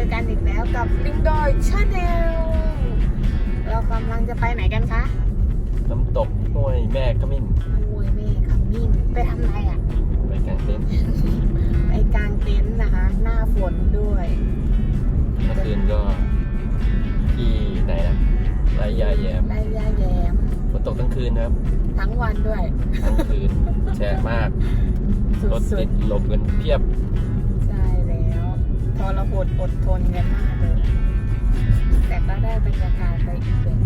อกันอีกแล้วกับลิงดอยชาแนลเรากำลังจะไปไหนกันคะน้ำตกห้วยแม่ขมิ้นห้วยแม่ขมิ้นไปทำอะไรอ่ะไปกางเต็นท์ไปกางเต็นท์นะคะหน้าฝนด้วยเมื่อคืนก็ที่ไหนนะไรยาแยมฝนตกทั้งคืนครับทั้งวันด้วยทั้งคืนแฉะมากรถติดหลบกันเพียบใช่แล้วทรหดอดทนกันมากเลยแต่ก็ได้บรรยากาศไปอีกแบบ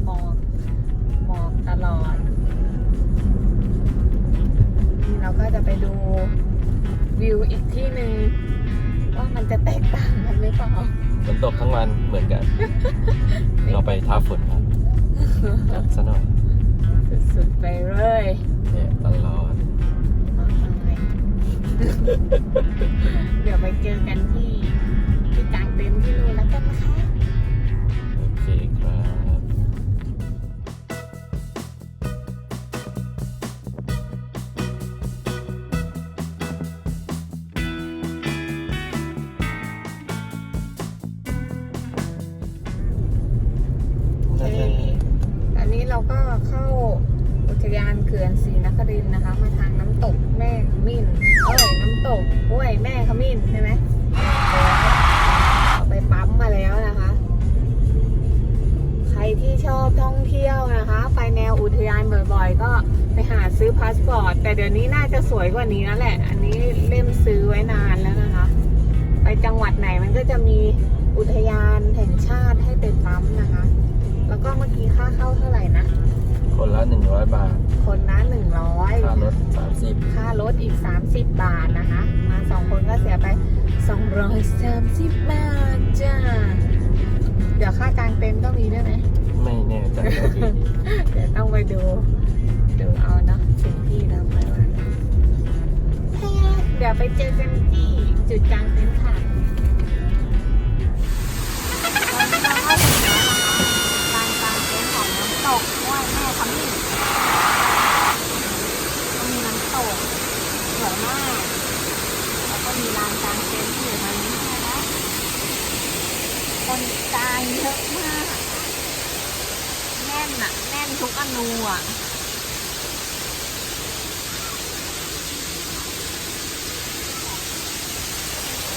หมอกตลอดนี่เราก็จะไปดูวิวอีกที่หนึ่งว่ามันจะแตกต่างกันหรือเปล่าฝนตกทั้งวันเหมือนกัน เราไปท้าฝนครับจัดซะหน่อยสุดๆไปเลยเนี่ยตลอด เดี๋ยวไปเจอกันที่กางเต็นท์ที่นู่นแล้วกันนะคะโอเคครับตอนนี้เราก็เข้าอุทยานเขื่อนศรีนครินทร์นะคะมาทางน้ำตกแม่ขมิ้นน้ำตกห้วยแม่ขมิ้นใช่ไหมเราไปปั๊มมาแล้วนะคะใครที่ชอบท่องเที่ยวนะคะไปแนวอุทยานบ่อยๆก็ไปหาซื้อพาสปอร์ตแต่เดี๋ยวนี้น่าจะสวยกว่านี้แล้วแหละอันนี้เล่มซื้อไว้นานแล้วนะคะไปจังหวัดไหนมันก็จะมีอุทยานแห่งชาติให้ไปปั๊มนะคะแล้วก็เมื่อกี้ค่าเข้าเท่าไหร่นะคนละ100 บาทคนละ100ค่ารถ30ค่ารถอีก30 บาทนะคะมา2คนก็เสียไป230 บาทจ้าเดี๋ยวค่ากางเต็นท์ก็มีด้วยไหมไม่แน่ใจเดี๋ยวต้องไปดูเอาเนาะสิ่งที่เราไปว่าเดี๋ยวไปเจอกันที่จุดกางเต็นท์ค่ะตกห้วยแม่ขมิ้นมีน้ำตกสวยมากแล้วก็มีลานกางเต็นท์อยู่ทางนี้นะคะคนกางเยอะมากแน่นทุกอนูอ่ะ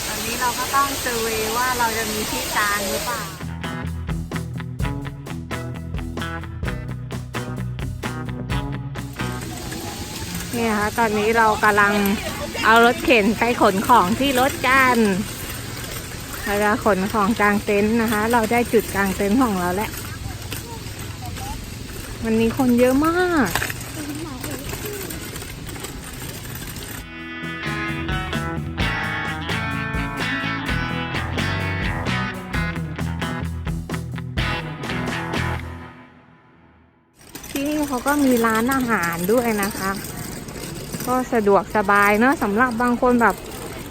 ตอนนี้เราก็ต้องเซอร์เวย์ว่าเราจะมีที่กางหรือเปล่าเนี่ยค่ะตอนนี้เรากำลังเอารถเข็นไปขนของที่รถกันเราจะขนของกลางเต็นท์นะคะเราได้จุดกลางเต็นท์ของเราแล้ววันนี้คนเยอะมากที่นี่เขาก็มีร้านอาหารด้วยนะคะก็สะดวกสบายเนาะสำหรับบางคนแบบ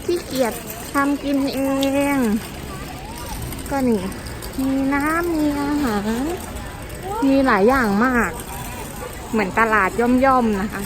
ขี้เกียจทำกินเองก็นี่มีน้ำมีอาหารมีหลายอย่างมากเหมือนตลาดย่อมๆนะคะ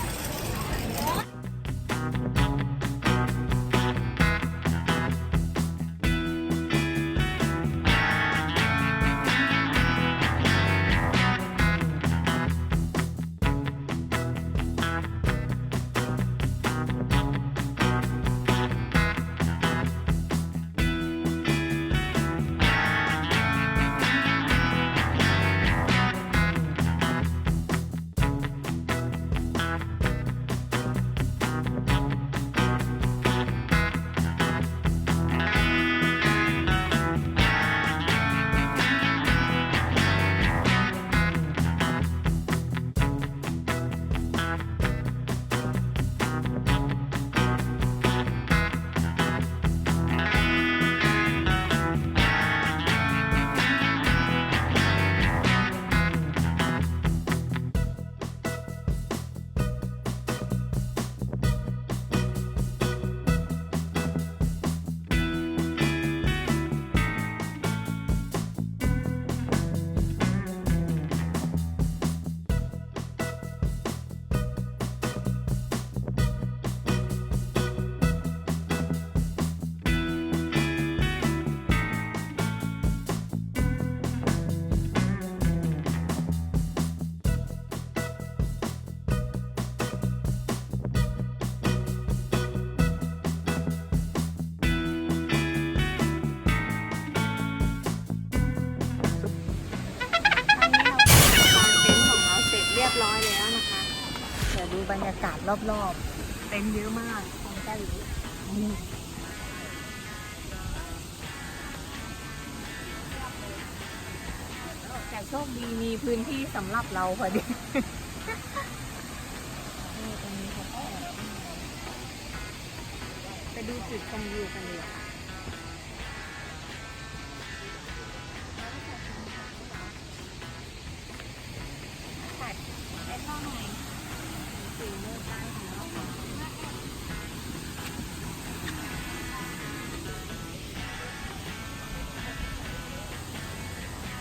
บรรยากาศรอบๆเต็นท์เยอะมากคนเกาหลีแต่โชคดีมีพื้นที่สำหรับเราพอดีตรงนี้เขาก็ไปดูจุดชมวิวกันเลยค่ะตัดไปเข้าหน่อยสีมือซ้ายของเรา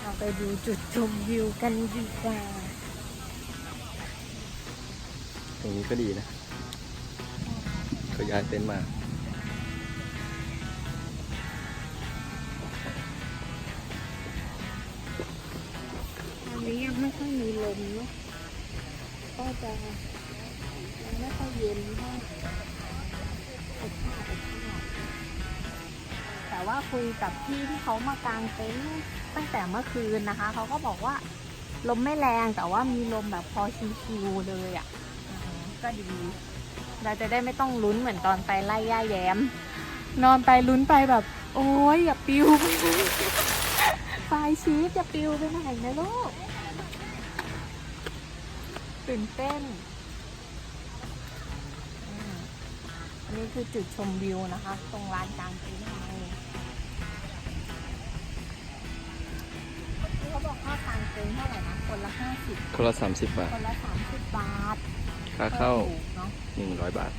เราไปดูจุดชมวิวกันดีกว่า ตรงนี้ก็ดีนะเขาย้ายเต็นท์มา อันนี้ยังไม่ค่อยมีลมเนาะก็จะยังไม่ค่อยเย็นเท่าอบอ้าวแต่ว่าคุยกับพี่ที่เขามากางเต็นท์ตั้งแต่เมื่อคืนนะคะเขาก็บอกว่าลมไม่แรงแต่ว่ามีลมแบบพอชิวๆเลยอ่ะก็ดีเราจะได้ไม่ต้องลุ้นเหมือนตอนไปไล่ย่าแย้มนอนไปลุ้นไปแบบโอ้ยอย่าปิวไฟชีสอย่าปิวไปไหนนะลูกตื่นเต้นอันนี้คือจุดชมวิวนะคะตรงลานกลางเต็นท์ที่เขาบอกค่ากลางเต็นท์เท่าไหร่นะคนละ50 คนละ30 บาท คนละ30 บาท ค่าเข้า ถูกเนาะ 100 บาท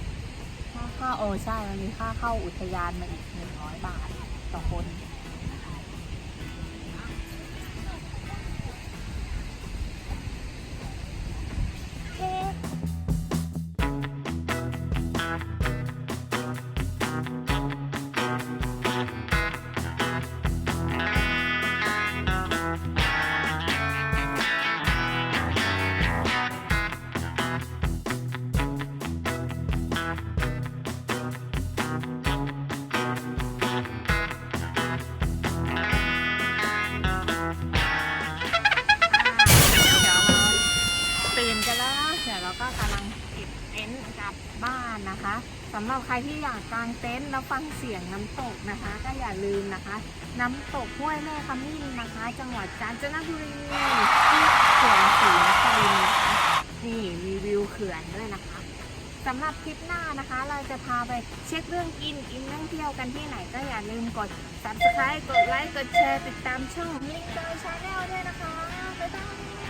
ค่าเข้าใช่มันมีค่าเข้าอุทยานมาอีก100 บาทต่อคนตื่นกันแล้วเดี๋ยวเราก็กำลังเก็บเต็นท์กลับบ้านนะคะสำหรับใครที่อยากกางเต็นท์แล้วฟังเสียงน้ำตกนะคะก็อย่าลืมนะคะ น้ำตกห้วยแม่ขมิ้นนะคะ จังหวัดกาญจนบุรีที่เขื่อนศรีนครินทร์นะคะนี่รีวิวเขื่อนด้วยนะคะสำหรับคลิปหน้านะคะ เราจะพาไปเช็คเรื่องกินเรื่องเที่ยวกันที่ไหนก็อย่าลืมกด Subscribe กดไลค์กดแชร์ติดตามช่องมิกเตอร์ชาแนลด้วยนะคะบ๊ายบาย